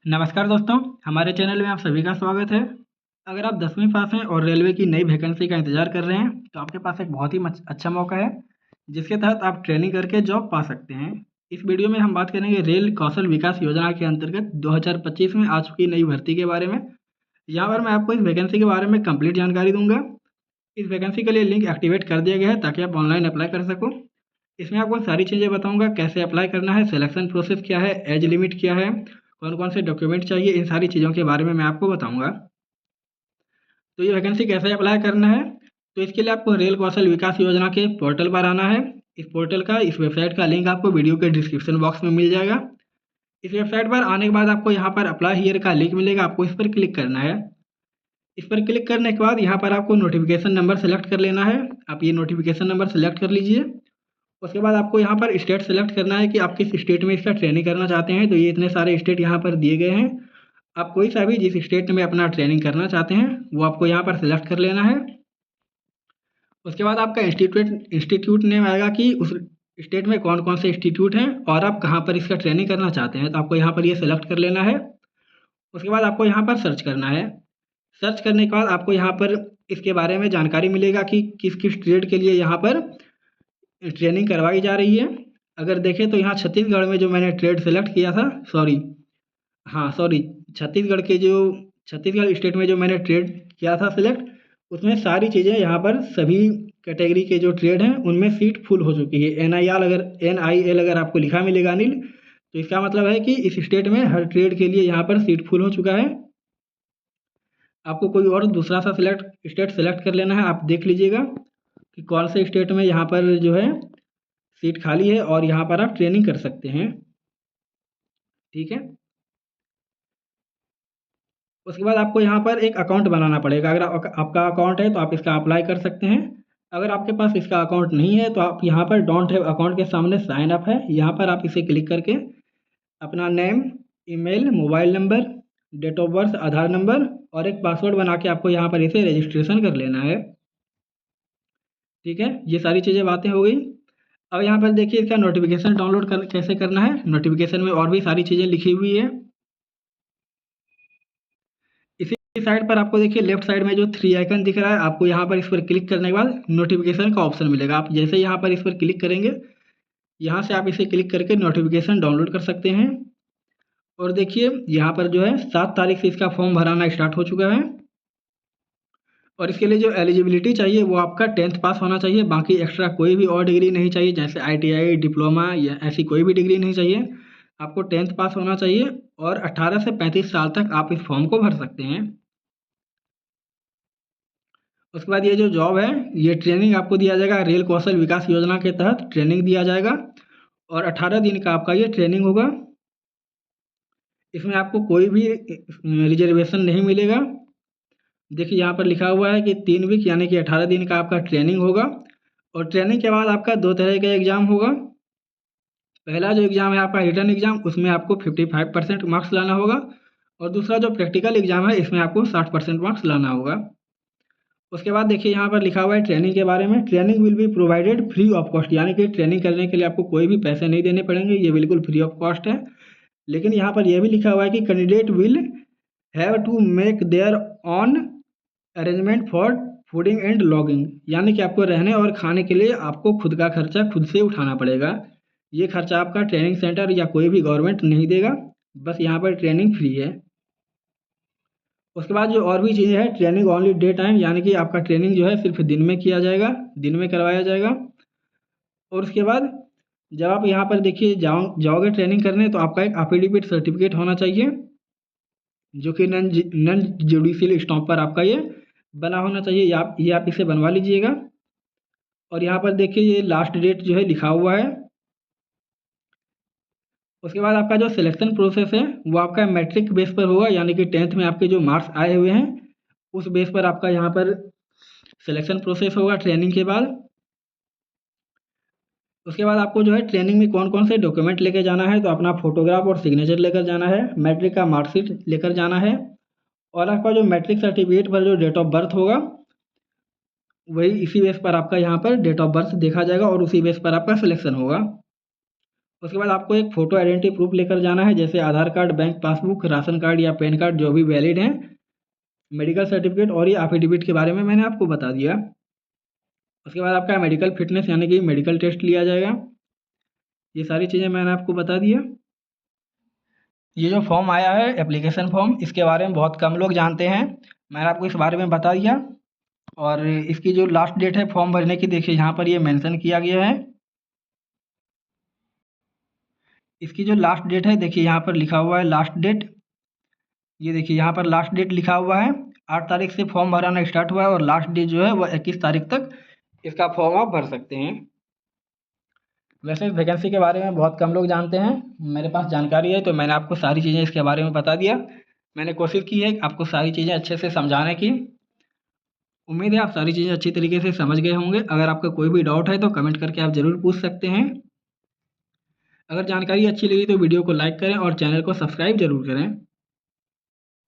नमस्कार दोस्तों, हमारे चैनल में आप सभी का स्वागत है। अगर आप 10वीं पास हैं और रेलवे की नई वैकेंसी का इंतज़ार कर रहे हैं, तो आपके पास एक बहुत ही अच्छा मौका है, जिसके तहत आप ट्रेनिंग करके जॉब पा सकते हैं। इस वीडियो में हम बात करेंगे रेल कौशल विकास योजना के अंतर्गत 2025 में आ चुकी नई भर्ती के बारे में। यहाँ पर मैं आपको इस वैकेंसी के बारे में कंप्लीट जानकारी दूंगा। इस वैकेंसी के लिए लिंक एक्टिवेट कर दिया गया है ताकि आप ऑनलाइन अप्लाई कर सको। इसमें आपको सारी चीज़ें बताऊंगा, कैसे अप्लाई करना है, सिलेक्शन प्रोसेस क्या है, एज लिमिट क्या है, कौन कौन से डॉक्यूमेंट चाहिए, इन सारी चीज़ों के बारे में मैं आपको बताऊंगा। तो ये वैकेंसी कैसे अप्लाई करना है, तो इसके लिए आपको रेल कौशल विकास योजना के पोर्टल पर आना है। इस वेबसाइट का लिंक आपको वीडियो के डिस्क्रिप्शन बॉक्स में मिल जाएगा। इस वेबसाइट पर आने के बाद आपको यहाँ पर अप्लाई हियर का लिंक मिलेगा, आपको इस पर क्लिक करना है। इस पर क्लिक करने के बाद यहाँ पर आपको नोटिफिकेशन नंबर सेलेक्ट कर लेना है। आप ये नोटिफिकेशन नंबर सेलेक्ट कर लीजिए। उसके बाद आपको यहाँ पर स्टेट सेलेक्ट करना है कि आप किस स्टेट में इसका ट्रेनिंग करना चाहते हैं। तो ये इतने सारे स्टेट यहाँ पर दिए गए हैं। आप कोई सा भी जिस स्टेट में अपना ट्रेनिंग करना चाहते हैं वो आपको यहाँ पर सेलेक्ट कर लेना है। उसके बाद आपका इंस्टीट्यूट नेम आएगा कि उस स्टेट में कौन कौन से इंस्टीट्यूट हैं और आप कहाँ पर इसका ट्रेनिंग करना चाहते हैं। तो आपको यहाँ पर ये सेलेक्ट कर लेना है। उसके बाद आपको यहाँ पर सर्च करना है। सर्च करने के बाद आपको यहाँ पर इसके बारे में जानकारी मिलेगा कि किस किस ट्रेड के लिए यहाँ पर ट्रेनिंग करवाई जा रही है। अगर देखें तो यहाँ छत्तीसगढ़ में जो मैंने ट्रेड सेलेक्ट किया था, सॉरी, छत्तीसगढ़ स्टेट में जो मैंने ट्रेड किया था सिलेक्ट, उसमें सारी चीज़ें यहाँ पर सभी कैटेगरी के जो ट्रेड हैं उनमें सीट फुल हो चुकी है। NIL अगर आपको लिखा मिलेगा अनिल, तो इसका मतलब है कि इस स्टेट में हर ट्रेड के लिए यहाँ पर सीट फुल हो चुका है। आपको कोई और दूसरा सा स्टेट सेलेक्ट कर लेना है। आप देख लीजिएगा कि कौन से स्टेट में यहाँ पर जो है सीट खाली है और यहाँ पर आप ट्रेनिंग कर सकते हैं। ठीक है। उसके बाद आपको यहाँ पर एक अकाउंट बनाना पड़ेगा। अगर आपका अकाउंट है तो आप इसका अप्लाई कर सकते हैं। अगर आपके पास इसका अकाउंट नहीं है तो आप यहाँ पर डोंट हैव अकाउंट के सामने साइन अप है, यहाँ पर आप इसे क्लिक करके अपना name, email, mobile number, date of birth, Aadhaar number और एक पासवर्ड बना के आपको यहाँ पर इसे रजिस्ट्रेशन कर लेना है। ठीक है, ये सारी चीज़ें बातें हो गई। अब यहाँ पर देखिए इसका नोटिफिकेशन डाउनलोड कैसे करना है। नोटिफिकेशन में और भी सारी चीज़ें लिखी हुई है। इसी साइड पर आपको देखिए लेफ्ट साइड में जो 3 आइकन दिख रहा है, आपको यहाँ पर इस पर क्लिक करने के बाद नोटिफिकेशन का ऑप्शन मिलेगा। आप जैसे यहाँ पर इस पर क्लिक करेंगे, यहाँ से आप इसे क्लिक करके नोटिफिकेशन डाउनलोड कर सकते हैं। और देखिए यहाँ पर जो है 7 तारीख से इसका फॉर्म भराना स्टार्ट हो चुका है। और इसके लिए जो एलिजिबिलिटी चाहिए वो आपका 10th पास होना चाहिए। बाकी एक्स्ट्रा कोई भी और डिग्री नहीं चाहिए, जैसे ITI, डिप्लोमा या ऐसी कोई भी डिग्री नहीं चाहिए। आपको 10th पास होना चाहिए और 18 से 35 साल तक आप इस फॉर्म को भर सकते हैं। उसके बाद ये जो जॉब है, ये ट्रेनिंग आपको दिया जाएगा। रेल कौशल विकास योजना के तहत ट्रेनिंग दिया जाएगा और 18 दिन का आपका ये ट्रेनिंग होगा। इसमें आपको कोई भी रिजर्वेशन नहीं मिलेगा। देखिए यहाँ पर लिखा हुआ है कि 3 वीक यानी कि 18 दिन का आपका ट्रेनिंग होगा। और ट्रेनिंग के बाद आपका 2 तरह का एग्ज़ाम होगा। पहला जो एग्ज़ाम है आपका रिटन एग्ज़ाम, उसमें आपको 55% मार्क्स लाना होगा। और दूसरा जो प्रैक्टिकल एग्ज़ाम है, इसमें आपको 60% मार्क्स लाना होगा। उसके बाद देखिए यहाँ पर लिखा हुआ है ट्रेनिंग के बारे में, training will be provided free of cost, यानी कि ट्रेनिंग करने के लिए आपको कोई भी पैसे नहीं देने पड़ेंगे, ये बिल्कुल फ्री ऑफ कॉस्ट है। लेकिन यहाँ पर यह भी लिखा हुआ है कि candidate will have to make their on arrangement for fooding and lodging, यानी कि आपको रहने और खाने के लिए आपको खुद का खर्चा खुद से उठाना पड़ेगा। ये खर्चा आपका ट्रेनिंग सेंटर या कोई भी गवर्नमेंट नहीं देगा, बस यहाँ पर ट्रेनिंग फ्री है। उसके बाद जो और भी चीज़ें हैं, ट्रेनिंग ओनली डे टाइम, यानी कि आपका ट्रेनिंग जो है सिर्फ दिन में किया जाएगा, दिन में करवाया जाएगा। और उसके बाद जब आप यहाँ पर देखिए जाओगे ट्रेनिंग करने, तो आपका एक एफिडेविट सर्टिफिकेट होना चाहिए, जो कि नॉन जुडिशियल स्टॉम्प पर आपका ये बना होना चाहिए। ये आप इसे बनवा लीजिएगा। और यहाँ पर देखिए ये लास्ट डेट जो है लिखा हुआ है। उसके बाद आपका जो सिलेक्शन प्रोसेस है वो आपका मैट्रिक बेस पर होगा, यानी कि 10th में आपके जो मार्क्स आए हुए हैं उस बेस पर आपका यहाँ पर सिलेक्शन प्रोसेस होगा ट्रेनिंग के बाद। उसके बाद आपको जो है ट्रेनिंग में कौन कौन से डॉक्यूमेंट लेकर जाना है, तो अपना फोटोग्राफ और सिग्नेचर लेकर जाना है, मैट्रिक का मार्कशीट लेकर जाना है, और आपका जो मैट्रिक सर्टिफिकेट पर जो डेट ऑफ बर्थ होगा वही इसी बेस पर आपका यहाँ पर डेट ऑफ बर्थ देखा जाएगा और उसी बेस पर आपका सिलेक्शन होगा। उसके बाद आपको एक फ़ोटो आइडेंटिटी प्रूफ लेकर जाना है, जैसे Aadhaar card, bank passbook, ration card या पैन कार्ड जो भी वैलिड हैं, मेडिकल सर्टिफिकेट और ये एफिडेविट के बारे में मैंने आपको बता दिया। उसके बाद आपका मेडिकल फिटनेस यानी कि मेडिकल टेस्ट लिया जाएगा। ये सारी चीज़ें मैंने आपको बता दिया। ये जो फॉर्म आया है एप्लीकेशन फॉर्म, इसके बारे में बहुत कम लोग जानते हैं। मैंने आपको इस बारे में बता दिया। और इसकी जो लास्ट डेट है फॉर्म भरने की, देखिए यहाँ पर ये मेंशन किया गया है। इसकी जो लास्ट डेट है देखिए यहाँ पर लिखा हुआ है लास्ट डेट। ये देखिए यहाँ पर लास्ट डेट लिखा हुआ है। 8 तारीख से फॉर्म भराना स्टार्ट हुआ है और लास्ट डेट जो है वो 21 तारीख तक इसका फॉर्म आप भर सकते हैं। वैसे इस वैकेंसी के बारे में बहुत कम लोग जानते हैं। मेरे पास जानकारी है तो मैंने आपको सारी चीज़ें इसके बारे में बता दिया। मैंने कोशिश की है आपको सारी चीज़ें अच्छे से समझाने की। उम्मीद है आप सारी चीज़ें अच्छी तरीके से समझ गए होंगे। अगर आपका कोई भी डाउट है तो कमेंट करके आप ज़रूर पूछ सकते हैं। अगर जानकारी अच्छी लगी तो वीडियो को लाइक करें और चैनल को सब्सक्राइब ज़रूर करें।